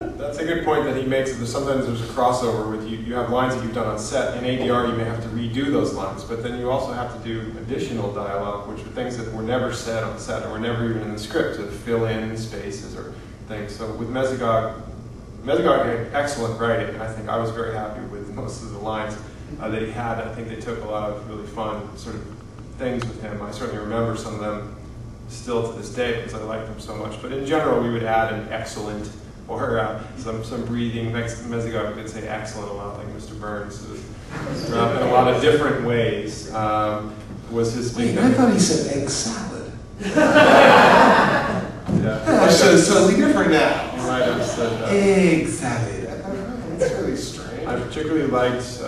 That's a good point that he makes. That sometimes there's a crossover with you have lines that you've done on set. In ADR, you may have to redo those lines, but then you also have to do additional dialogue, which are things that were never said on set or were never even in the script to fill in spaces or things. So with Mesogog had excellent writing, and I think I was very happy with most of the lines that he had. I think they took a lot of really fun sort of things with him. I certainly remember some of them still to this day because I liked them so much. But in general, we would add an excellent or some breathing. Mesogog did say excellent a lot, like Mr. Burns. In a lot of different ways was his big thing. I thought he said egg salad. Yeah. So it's totally different now. You might have said that. Egg salad. I thought, that's really strange. I particularly liked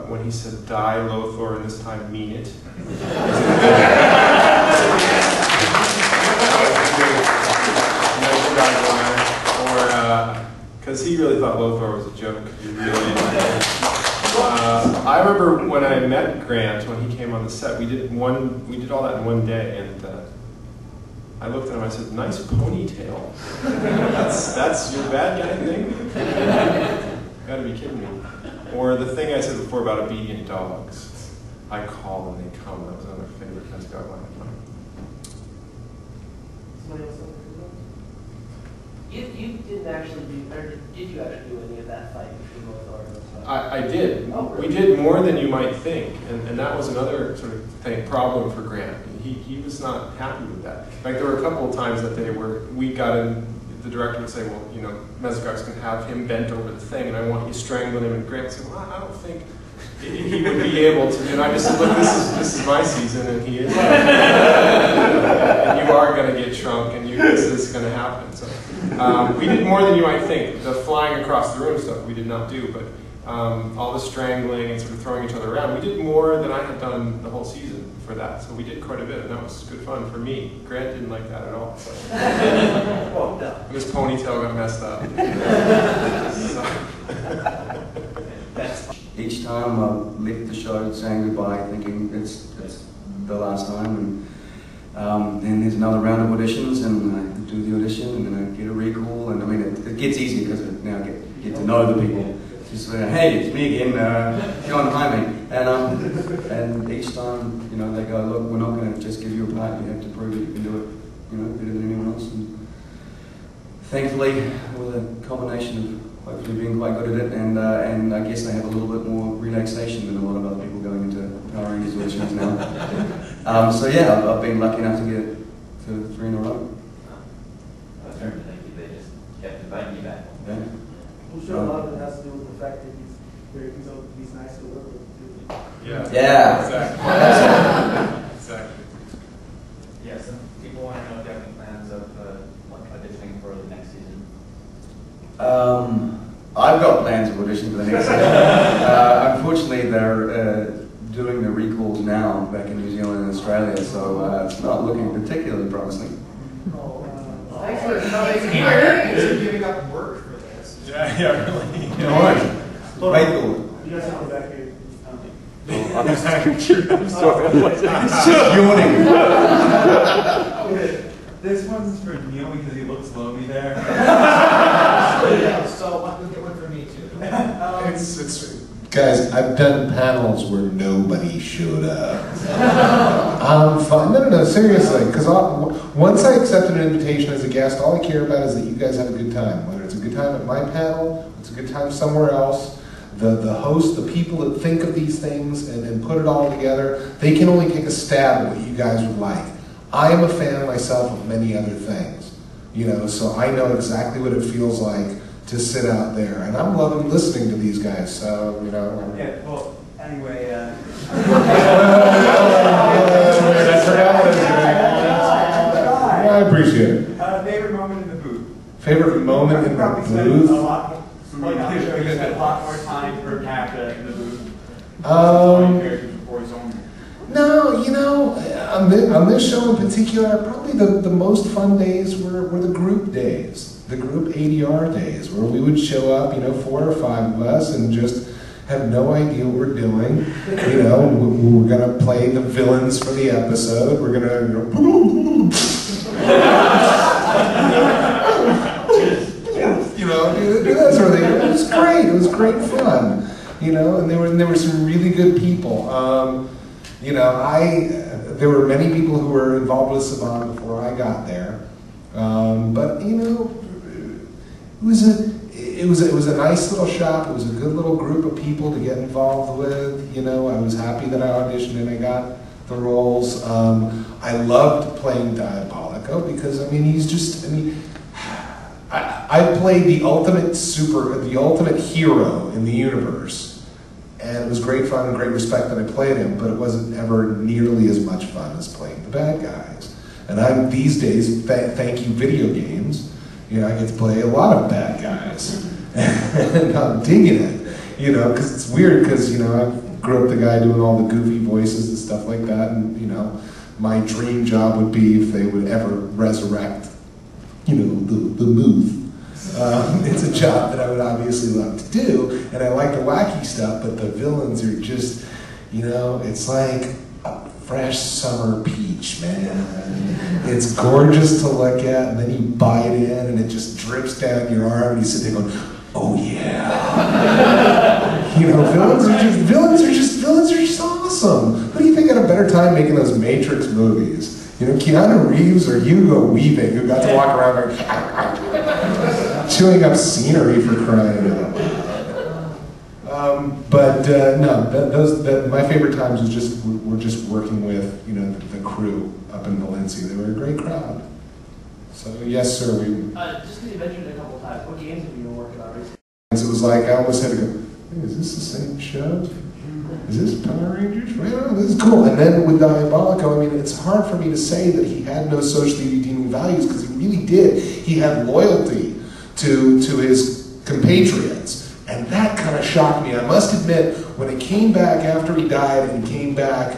when he said die Lothor and this time mean it. Because he really thought Lothar was a joke. He really I remember when I met Grant when he came on the set. We did all that in one day, and I looked at him. I said, "Nice ponytail. That's your bad guy thing? You gotta be kidding me." Or the thing I said before about obedient dogs. I call and they come. That was another favorite Mesogog line of mine. Somebody else? You didn't actually do, or did you actually do any of that fight between Lothar and Lothar? I did. Oh, really? We did more than you might think, and that was another sort of problem for Grant. He was not happy with that. In fact, there were a couple of times that we got in, the director would say, well, you know, Mesogog's going to have him bent over the thing, and I want you strangling him, and Grant would say, well, I don't think he would be able to. And I just said, look, this is my season, and he is. And you are going to get shrunk, and this is going to happen. So we did more than you might think. The flying across the room stuff we did not do, but all the strangling and sort of throwing each other around, we did more than I had done the whole season for that. So we did quite a bit, and that was good fun for me. Grant didn't like that at all. So. Oh, no. His ponytail got messed up. Each time I left the show saying goodbye, thinking it's the last time, and then there's another round of auditions, and I do the audition, and then I get a recall, and I mean it gets easier because I now get to know the people. Just hey, it's me again, John, hi me, and each time you know they go, look, we're not going to just give you a part, you have to prove that you can do it, you know, better than anyone else. And thankfully, with a combination of hopefully being quite good at it, and I guess they have a little bit more relaxation than a lot of other people going into Power Rangers auditions now. So yeah, I've been lucky enough to get to 3 in a row. Thank you. They just kept inviting you back. Yeah. I'm sure a lot of it has to do with the fact that he's nice to work with too. Yeah. Yeah. Exactly. Exactly. Yeah, some people want to know if you have any plans of auditioning for the next season. I've got plans of auditioning for the next season. Unfortunately, they're doing the recalls now back in New Zealand and Australia, so it's not looking particularly promising. Thanks for coming here. Thanks for giving up work for this. Yeah, really. No worries. Wait, You guys have back here. I'm sorry. it's just yawning. This one's for Neil because he looks lonely there. So we'll get one for me too. Guys, I've done panels where nobody showed up. I'm fine. No, seriously. Because once I accepted an invitation as a guest, all I care about is that you guys have a good time. Whether it's a good time at my panel, it's a good time somewhere else. The host, the people that think of these things and put it all together, they can only take a stab at what you guys would like. I am a fan myself of many other things, you know, so I know exactly what it feels like to sit out there, and I'm loving listening to these guys. So, you know. Yeah. Well, anyway. I appreciate it. Favorite moment in the booth. Favorite moment in the Probably booth? spend a lot more time per capita in the booth. No, you know, on this show in particular, probably the most fun days were the group days, the group ADR days, where we would show up, you know, 4 or 5 of us, and just have no idea what we're doing. You know, we're gonna play the villains for the episode. We're gonna, you know, do that sort of thing. It was great. It was great fun, you know. And there were some really good people. You know, there were many people who were involved with Saban before I got there, but you know, it was a nice little shop. It was a good little group of people to get involved with. You know, I was happy that I auditioned and I got the roles. I loved playing Diabolico because I mean he's just I played the ultimate hero in the universe, and it was great fun and great respect that I played him, but it wasn't ever nearly as much fun as playing the bad guys. And I'm these days, thank you video games, you know, I get to play a lot of bad guys, and I'm digging it, you know, because it's weird because, you know, I grew up the guy doing all the goofy voices and stuff like that, and, you know, my dream job would be if they would ever resurrect, you know, the Muth. It's a job that I would obviously love to do, and I like the wacky stuff, but the villains are just, you know, it's like a fresh summer peach, man. It's gorgeous to look at, and then you bite in, and it just drips down your arm, and you sit there going, oh yeah. You know, villains are just awesome. Who do you think had a better time making those Matrix movies? You know, Keanu Reeves or Hugo Weaving, who got to walk around going, chewing up scenery for crying out loud. My favorite times were just working with, you know, the crew up in Valencia. They were a great crowd. So yes, sir. Just because you mentioned it a couple times, what games have you been working on recently? It was like I almost had to go, hey, is this the same show? Is this Power Rangers? Right on, this is cool. And then with Diabolico, I mean, it's hard for me to say that he had no socially redeeming values because he really did. He had loyalty to his compatriots. And that kind of shocked me. I must admit, when it came back after he died and he came back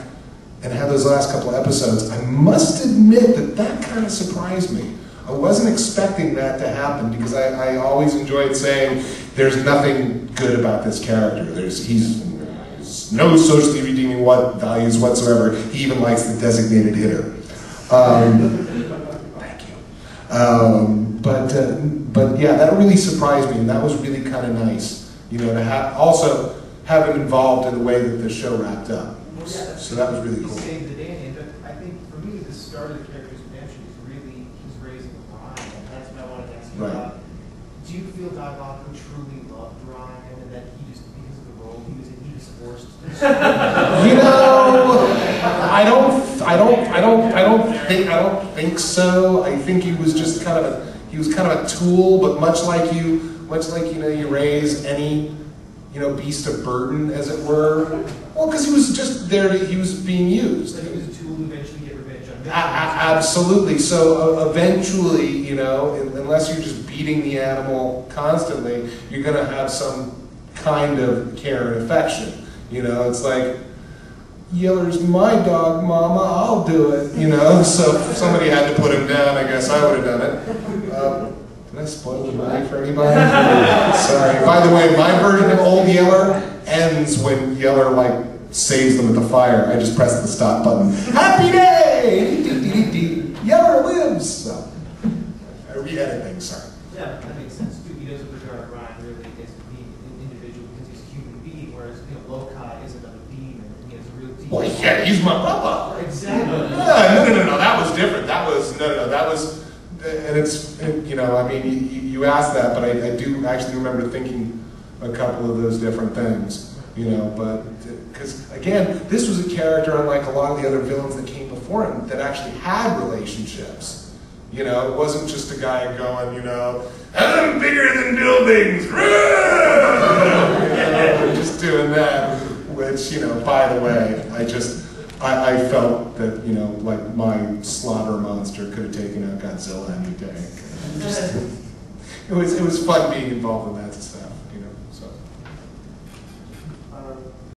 and had those last couple of episodes, I must admit that kind of surprised me. I wasn't expecting that to happen because I always enjoyed saying there's nothing good about this character. He's no socially redeeming values whatsoever. He even likes the designated hitter. Thank you. But yeah, that really surprised me, and that was really kind of nice, you know, to have him involved in the way that the show wrapped up. So that was really cool. He saved the day, but I think for me the start of the character's redemption is really he's raising Ryan. That's what I wanted to ask you about. Do you feel Diabolico truly loved Ryan, and that he just, because of the role he was in, he was forced to? You know, I don't think so. I think he was just kind of a tool, but much like you know, you raise any, you know, beast of burden, as it were. Well, because he was just there, he was being used. So he was a tool to eventually get revenge on him. Absolutely. So eventually, you know, unless you're just beating the animal constantly, you're going to have some kind of care and affection. You know, it's like, Yeller's my dog, Mama, I'll do it. You know, so if somebody had to put him down, I guess I would have done it. Did I spoil the movie for anybody? Sorry. By the way, my version of Old Yeller ends when Yeller, like, saves them at the fire. I just press the stop button. Happy day! Yeller lives! So, I re-edit things, sorry. Yeah, that makes sense too. He doesn't regard Ryan really as being an individual because he's a human being, whereas, you know, Lokai is another being and he has a real deep. Well, yeah, he's my brother. Exactly. No, that was different. That was, and it's, you know, I mean, you asked that, but I do actually remember thinking a couple of those different things, you know, but, because, again, this was a character, unlike a lot of the other villains that came before him, that actually had relationships. You know, it wasn't just a guy going, you know, I'm bigger than buildings, you know, just doing that, which, you know, by the way, I felt that, you know, like my slaughter monster could have taken out Godzilla any day. It was fun being involved in that stuff, you know.